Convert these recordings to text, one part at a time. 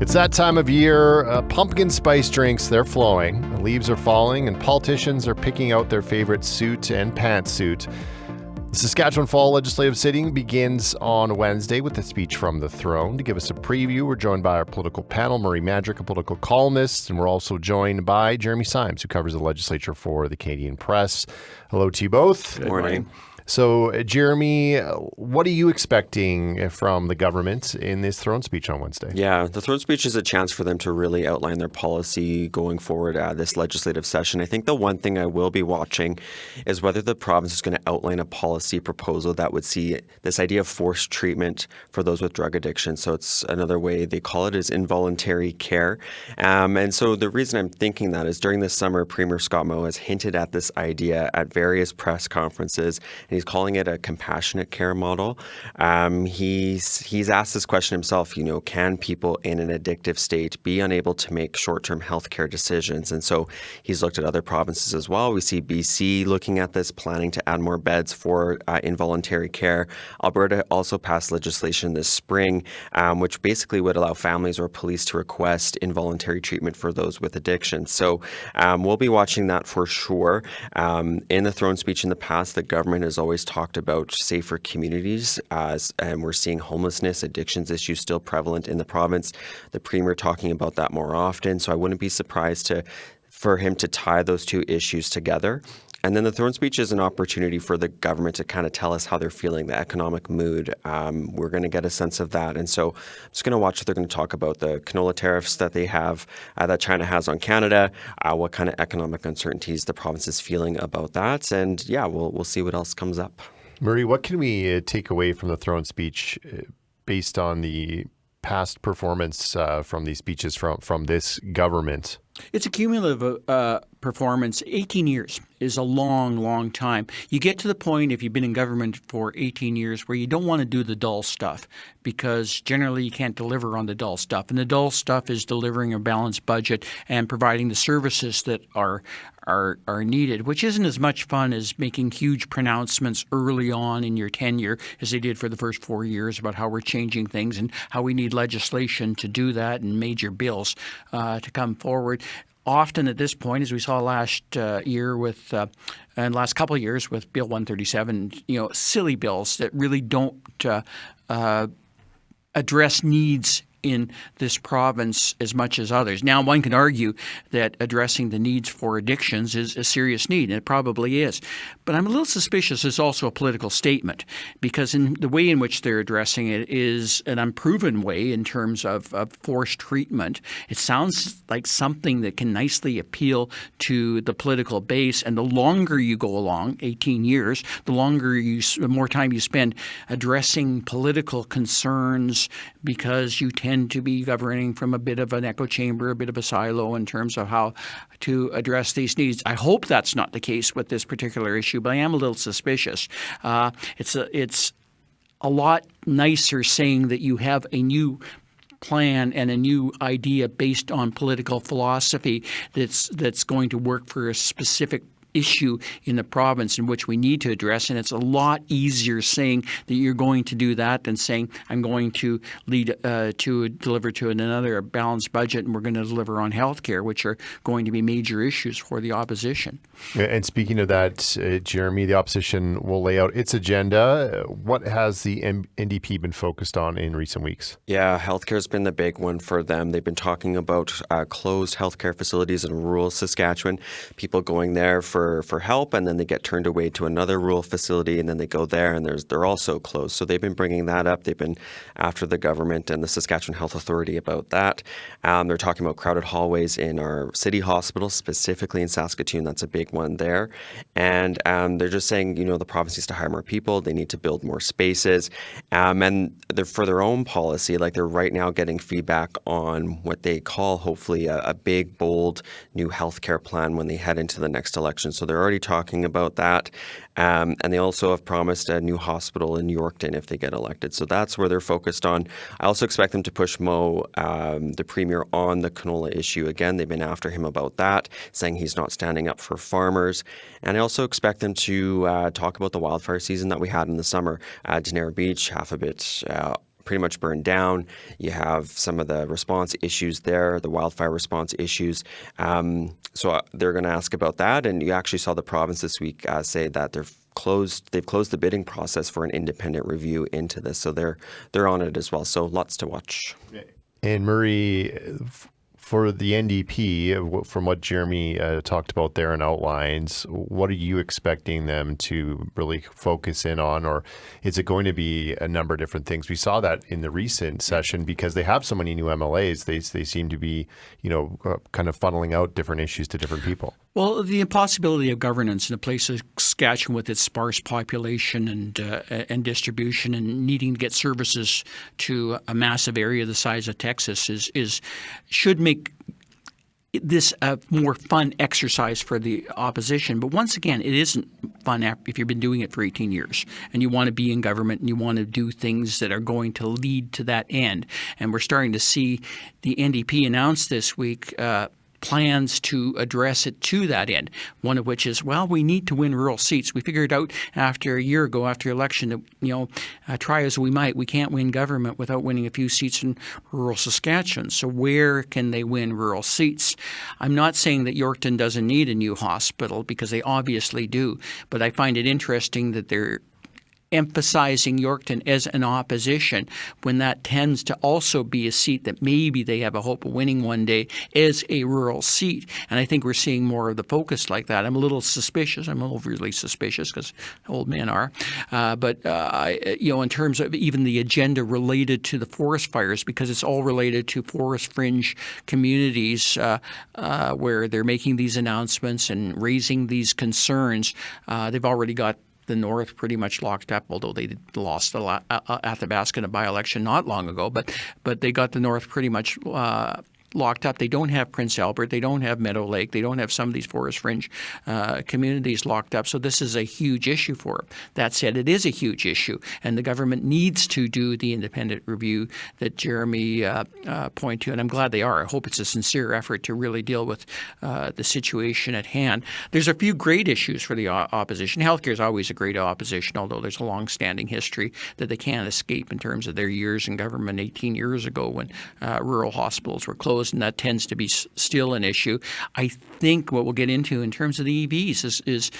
It's that time of year. Pumpkin spice drinks, they're flowing. The leaves are falling, and politicians are picking out their favorite suit and pantsuit. The Saskatchewan Fall Legislative Sitting begins on Wednesday with a speech from the throne. To give us a preview, we're joined by our political panel, Mandryk, a political columnist, and we're also joined by Jeremy Symes, who covers the legislature for the Canadian Press. Hello to you both. Good morning. So, Jeremy, what are you expecting from the government in this throne speech on Wednesday? Yeah, the throne speech is a chance for them to really outline their policy going forward this legislative session. I think the one thing I will be watching is whether the province is going to outline a policy proposal that would see this idea of forced treatment for those with drug addiction. So it's another way they call it is involuntary care. And so the reason I'm thinking that is during this summer, Premier Scott Moe has hinted at this idea at various press conferences, and he's calling it a compassionate care model. He's asked this question himself, can people in an addictive state be unable to make short-term healthcare decisions? And so he's looked at other provinces as well. We see BC looking at this, planning to add more beds for involuntary care. Alberta also passed legislation this spring, which basically would allow families or police to request involuntary treatment for those with addiction. So we'll be watching that for sure. In the throne speech in the past, the government has always talked about safer communities, and we're seeing homelessness, addictions issues still prevalent in the province. The Premier talking about that more often, so I wouldn't be surprised for him to tie those two issues together. And then the throne speech is an opportunity for the government to kind of tell us how they're feeling, the economic mood. We're going to get a sense of that. And so I'm just going to watch if they're going to talk about the canola tariffs that they have, that China has on Canada, what kind of economic uncertainties the province is feeling about that. And yeah, we'll see what else comes up. Marie, what can we take away from the throne speech based on the past performance from these speeches from this government? It's a cumulative performance. 18 years is a long, long time. You get to the point, if you've been in government for 18 years, where you don't want to do the dull stuff because generally you can't deliver on the dull stuff. And the dull stuff is delivering a balanced budget and providing the services that are needed, which isn't as much fun as making huge pronouncements early on in your tenure as they did for the first 4 years about how we're changing things and how we need legislation to do that and major bills to come forward. Often at this point, as we saw last year with and last couple of years with Bill 137, silly bills that really don't address needs in this province as much as others. Now, one can argue that addressing the needs for addictions is a serious need, and it probably is. But I'm a little suspicious it's also a political statement, because in the way in which they're addressing it is an unproven way in terms of forced treatment. It sounds like something that can nicely appeal to the political base, and the longer you go along, 18 years, the more time you spend addressing political concerns, because you tend to be governing from a bit of an echo chamber, a bit of a silo in terms of how to address these needs. I hope that's not the case with this particular issue, but I am a little suspicious. It's a lot nicer saying that you have a new plan and a new idea based on political philosophy that's going to work for a specific issue in the province in which we need to address. And it's a lot easier saying that you're going to do that than saying I'm going to deliver to another balanced budget, and we're going to deliver on health care, which are going to be major issues for the opposition. And speaking of that, Jeremy, the opposition will lay out its agenda. What has the NDP been focused on in recent weeks? Yeah, healthcare has been the big one for them. They've been talking about closed healthcare facilities in rural Saskatchewan, people going there for help, and then they get turned away to another rural facility, and then they go there and they're also closed. So they've been bringing that up. They've been after the government and the Saskatchewan Health Authority about that. They're talking about crowded hallways in our city hospitals, specifically in Saskatoon. That's a big one there. And they're just saying, the province needs to hire more people. They need to build more spaces. And they're for their own policy, like they're right now getting feedback on what they call hopefully a big, bold new healthcare plan when they head into the next election. So they're already talking about that. And they also have promised a new hospital in Yorkton if they get elected. So that's where they're focused on. I also expect them to push Moe, the Premier, on the canola issue. Again, they've been after him about that, saying he's not standing up for farmers. And I also expect them to talk about the wildfire season that we had in the summer. Denera Beach, half of it pretty much burned down. You have some of the response issues there, the wildfire response issues. So they're going to ask about that. And you actually saw the province this week say that they've closed the bidding process for an independent review into this. So they're on it as well. So lots to watch. And Murray, for the NDP, from what Jeremy talked about there and outlines, what are you expecting them to really focus in on? Or is it going to be a number of different things? We saw that in the recent session because they have so many new MLAs. They seem to be, kind of funneling out different issues to different people. Well, the impossibility of governance in a place like Saskatchewan with its sparse population and distribution and needing to get services to a massive area the size of Texas should make this a more fun exercise for the opposition. But once again, it isn't fun if you've been doing it for 18 years and you want to be in government and you want to do things that are going to lead to that end. And we're starting to see the NDP announce this week plans to address it to that end, one of which is, we need to win rural seats. We figured out after a year ago, after election, that, try as we might, we can't win government without winning a few seats in rural Saskatchewan. So where can they win rural seats? I'm not saying that Yorkton doesn't need a new hospital, because they obviously do, but I find it interesting that they're emphasizing Yorkton as an opposition when that tends to also be a seat that maybe they have a hope of winning one day as a rural seat. And I think we're seeing more of the focus like that. I'm a little suspicious. I'm overly suspicious because old men are. But in terms of even the agenda related to the forest fires, because it's all related to forest fringe communities where they're making these announcements and raising these concerns, they've already got the North pretty much locked up, although they lost the Athabasca in a by-election not long ago. But they got the North pretty much locked up. They don't have Prince Albert. They don't have Meadow Lake. They don't have some of these forest fringe communities locked up. So this is a huge issue for them. That said, it is a huge issue, and the government needs to do the independent review that Jeremy pointed to, and I'm glad they are. I hope it's a sincere effort to really deal with the situation at hand. There's a few great issues for the opposition. Healthcare is always a great opposition, although there's a long-standing history that they can't escape in terms of their years in government 18 years ago when rural hospitals were closed. And that tends to be still an issue. I think what we'll get into in terms of the EVs is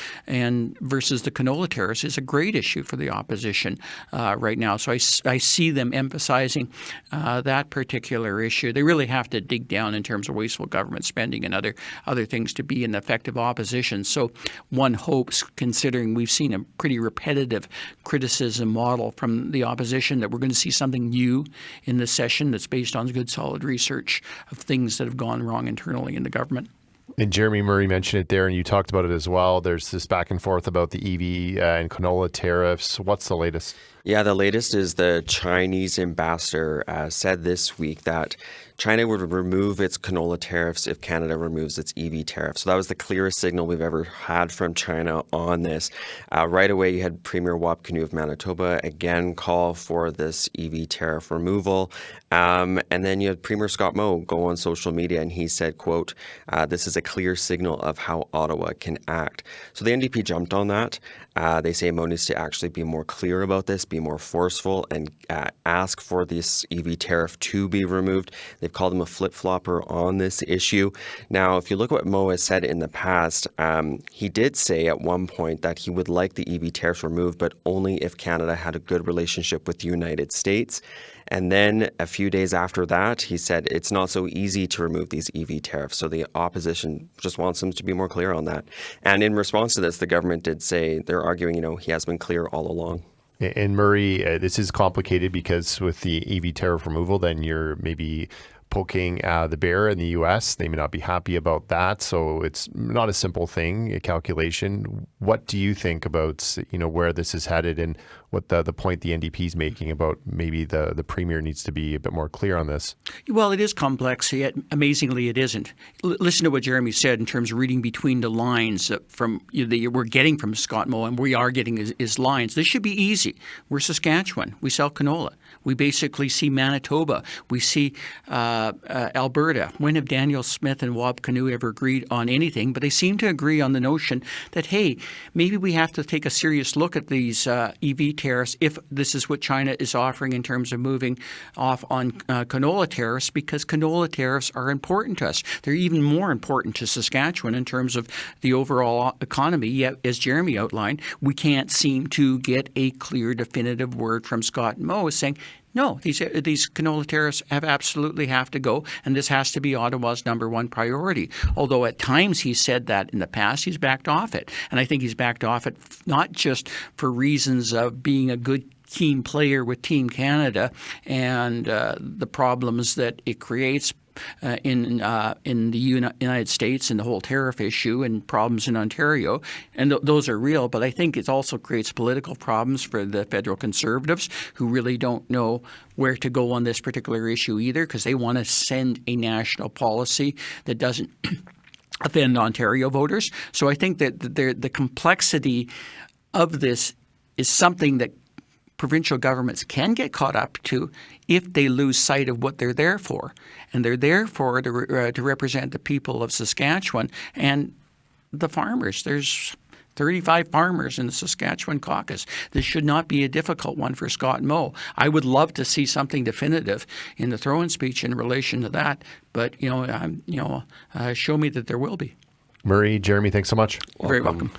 versus the canola tariffs is a great issue for the opposition right now. So I see them emphasizing that particular issue. They really have to dig down in terms of wasteful government spending and other things to be an effective opposition. So one hopes, considering we've seen a pretty repetitive criticism model from the opposition, that we're going to see something new in this session that's based on good, solid research of things that have gone wrong internally in the government. And Jeremy Murray mentioned it there, and you talked about it as well. There's this back and forth about the EV and canola tariffs. What's the latest? Yeah, the latest is the Chinese ambassador said this week that China would remove its canola tariffs if Canada removes its EV tariffs. So that was the clearest signal we've ever had from China on this. Right away, you had Premier Wap Kinew of Manitoba again call for this EV tariff removal. And then you had Premier Scott Moe go on social media and he said, quote, this is a clear signal of how Ottawa can act. So the NDP jumped on that. They say Moe needs to actually be more clear about this, be more forceful, and ask for this EV tariff to be removed. They've called him a flip-flopper on this issue. Now, if you look at what Moe has said in the past, he did say at one point that he would like the EV tariffs removed, but only if Canada had a good relationship with the United States. And then a few days after that, he said it's not so easy to remove these EV tariffs. So the opposition just wants him to be more clear on that. And in response to this, the government did say they're arguing, he has been clear all along. And Murray, this is complicated because with the EV tariff removal, then you're maybe poking the bear in the U.S. They may not be happy about that. So it's not a simple thing, a calculation. What do you think about, where this is headed and what the point the NDP is making about maybe the Premier needs to be a bit more clear on this? Well, it is complex, yet amazingly it isn't. Listen to what Jeremy said in terms of reading between the lines from that we're getting from Scott Moe, and we are getting his lines. This should be easy. We're Saskatchewan. We sell canola. We basically see Manitoba. We see Alberta. When have Daniel Smith and Wab Kinew ever agreed on anything? But they seem to agree on the notion that, hey, maybe we have to take a serious look at these EV tariffs if this is what China is offering in terms of moving off on canola tariffs, because canola tariffs are important to us. They're even more important to Saskatchewan in terms of the overall economy. Yet, as Jeremy outlined, we can't seem to get a clear, definitive word from Scott Moe saying, no, these canola tariffs absolutely have to go, and this has to be Ottawa's number one priority. Although at times he said that in the past, he's backed off it. And I think he's backed off it not just for reasons of being a good team player with Team Canada and the problems that it creates in the United States and the whole tariff issue and problems in Ontario, and those are real. But I think it also creates political problems for the federal Conservatives, who really don't know where to go on this particular issue either, because they want to send a national policy that doesn't offend Ontario voters. So I think that the complexity of this is something that provincial governments can get caught up to if they lose sight of what they're there for. And they're there for to represent the people of Saskatchewan and the farmers. There's 35 farmers in the Saskatchewan caucus. This should not be a difficult one for Scott Moe. I would love to see something definitive in the throw-in speech in relation to that, but show me that there will be. Murray, Jeremy, thanks so much. Very welcome.